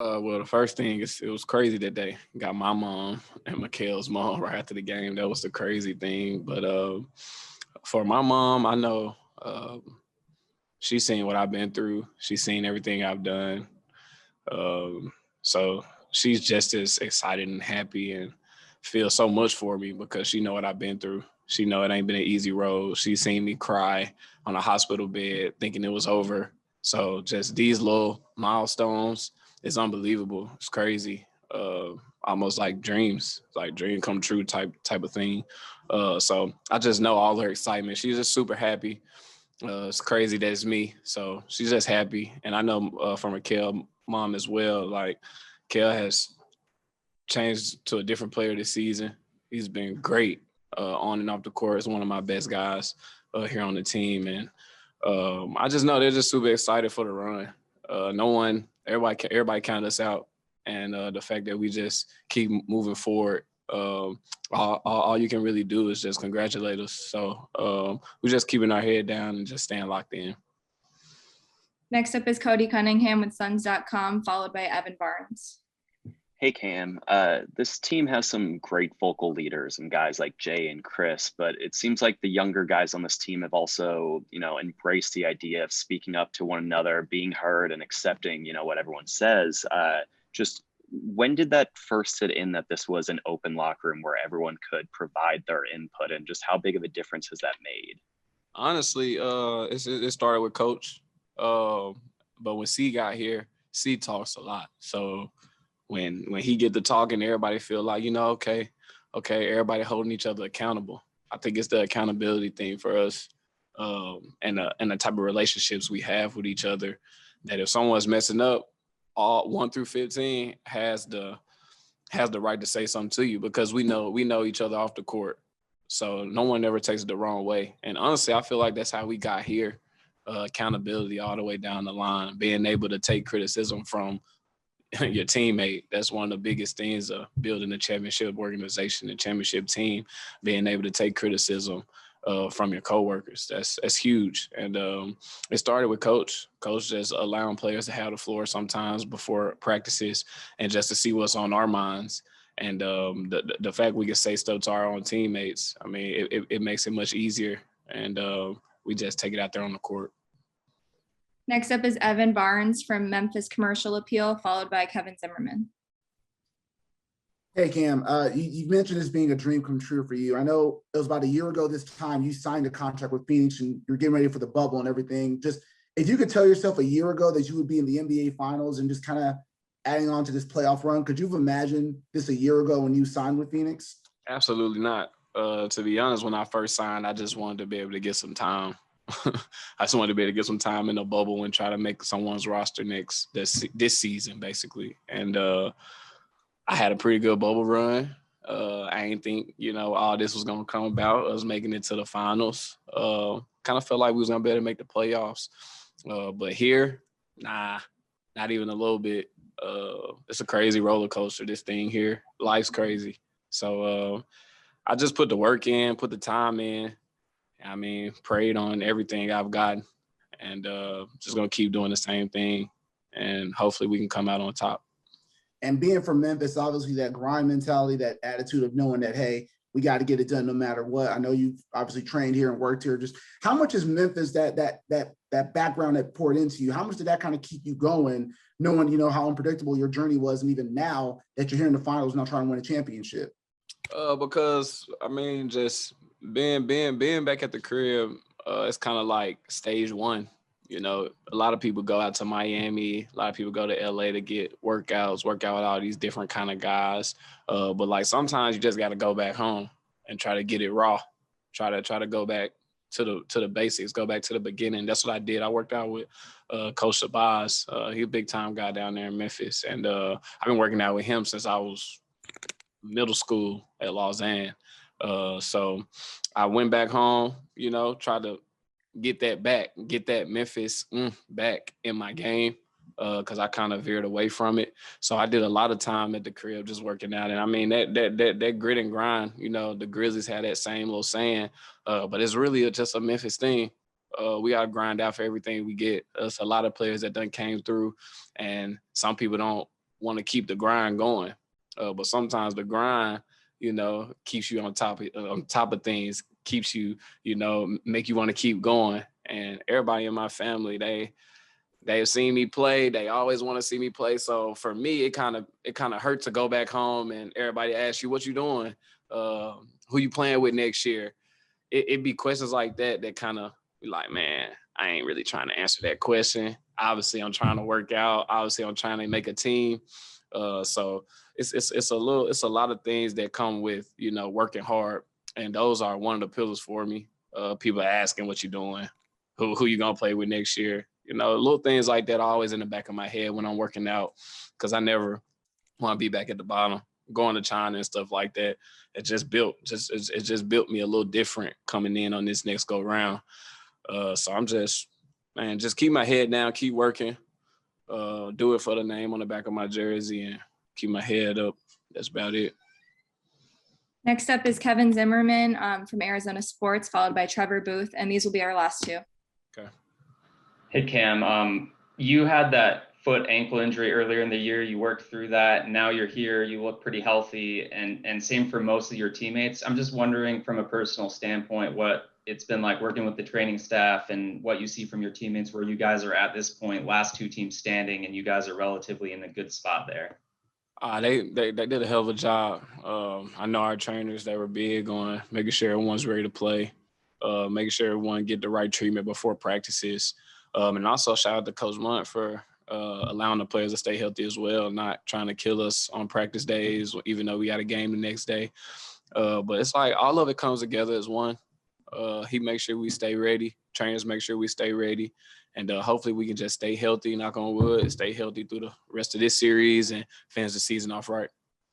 Well, the first thing is it was crazy that they got my mom and Mikhail's mom right after the game. That was the crazy thing. But for my mom, I know she's seen what I've been through. She's seen everything I've done. So she's just as excited and happy and feels so much for me because she know what I've been through. She know it ain't been an easy road. She's seen me cry on a hospital bed thinking it was over. So just these little milestones is unbelievable. It's crazy. Almost like dreams, like dream come true type of thing. So I just know all her excitement. She's just super happy. It's crazy that it's me. So she's just happy. And I know from a Kel mom as well, like Kel has changed to a different player this season. He's been great on and off the court. He's one of my best guys here on the team. And I just know they're just super excited for the run. Everybody counted us out. And the fact that we just keep moving forward, all you can really do is just congratulate us. So we're just keeping our head down and just staying locked in. Next up is Cody Cunningham with Suns.com, followed by Evan Barnes. Hey, Cam. This team has some great vocal leaders and guys like Jay and Chris, but it seems like the younger guys on this team have also, embraced the idea of speaking up to one another, being heard and accepting, what everyone says. Just when did that first sit in that this was an open locker room where everyone could provide their input, and just how big of a difference has that made? Honestly, it started with Coach. But when C got here, C talks a lot. So when he get to talking, everybody feel like, okay, everybody holding each other accountable. I think it's the accountability thing for us, and the type of relationships we have with each other, that if someone's messing up, all 1 through 15 has the right to say something to you, because we know each other off the court. So no one ever takes it the wrong way. And honestly, I feel like that's how we got here. Accountability all the way down the line, being able to take criticism from your teammate. That's one of the biggest things of building a championship organization, a championship team, being able to take criticism from your coworkers. That's huge. And it started with Coach just allowing players to have the floor sometimes before practices and just to see what's on our minds. And the fact we can say stuff to our own teammates, I mean, it makes it much easier. And we just take it out there on the court. Next up is Evan Barnes from Memphis Commercial Appeal, followed by Kevin Zimmerman. Hey, Cam, you mentioned this being a dream come true for you. I know it was about a year ago this time you signed a contract with Phoenix and you're getting ready for the bubble and everything. Just if you could tell yourself a year ago that you would be in the NBA Finals and just kind of adding on to this playoff run, could you have imagined this a year ago when you signed with Phoenix? Absolutely not. To be honest, when I first signed, I just wanted to be able to get some time. I just wanted to be able to get some time in the bubble and try to make someone's roster this season, basically. And I had a pretty good bubble run. I didn't think, all this was going to come about, us making it to the finals. Kind of felt like we was going to be able to make the playoffs. But here, nah, not even a little bit. It's a crazy roller coaster, this thing here. Life's crazy. So I just put the work in, put the time in. I mean, prayed on everything I've gotten, and just going to keep doing the same thing, and hopefully we can come out on top. And being from Memphis, obviously that grind mentality, that attitude of knowing that, hey, we got to get it done no matter what. I know you've obviously trained here and worked here. Just how much is Memphis, that background that poured into you, how much did that kind of keep you going, knowing, how unpredictable your journey was, and even now that you're here in the finals now trying to win a championship? Because, I mean, just being back at the crib, it's kind of like stage one. A lot of people go out to Miami. A lot of people go to LA to get work out with all these different kind of guys. But like sometimes you just got to go back home and try to get it raw. Try to go back to the basics, go back to the beginning. That's what I did. I worked out with Coach Shabazz. He's a big time guy down there in Memphis. And I've been working out with him since I was middle school at Lausanne. So I went back home, tried to get that Memphis back in my game, because I kind of veered away from it. So I did a lot of time at the crib just working out. And I mean, that grit and grind, the Grizzlies had that same little saying, but it's really just a Memphis thing. We got to grind out for everything we get. There's a lot of players that done came through, and some people don't want to keep the grind going. But sometimes the grind, keeps you on top of things, keeps you, make you want to keep going. And everybody in my family, they've seen me play. They always want to see me play. So for me, it kind of hurt to go back home and everybody asks you, what you doing? Who you playing with next year? It'd be questions like that kind of be like, man, I ain't really trying to answer that question. Obviously, I'm trying to work out. Obviously, I'm trying to make a team. So it's a lot of things that come with, working hard. And those are one of the pillars for me. People asking what you doing, who you gonna play with next year. Little things like that are always in the back of my head when I'm working out, because I never want to be back at the bottom. Going to China and stuff like that, it just built me a little different coming in on this next go round. So I'm just keep my head down, keep working, do it for the name on the back of my jersey, and keep my head up. That's about it. Next up is Kevin Zimmerman from Arizona Sports, followed by Trevor Booth, and these will be our last two. Okay. Hey, Cam, you had that foot ankle injury earlier in the year. You worked through that. Now you're here. You look pretty healthy, and same for most of your teammates. I'm just wondering from a personal standpoint what it's been like working with the training staff and what you see from your teammates, where you guys are at this point, last two teams standing, and you guys are relatively in a good spot there. They did a hell of a job. I know our trainers, they were big on making sure everyone's ready to play, making sure everyone get the right treatment before practices. And also shout out to Coach Lunt for allowing the players to stay healthy as well, not trying to kill us on practice days, even though we got a game the next day. But it's like all of it comes together as one. He makes sure we stay ready. Trainers make sure we stay ready. And hopefully we can just stay healthy, knock on wood, stay healthy through the rest of this series and finish the season off right.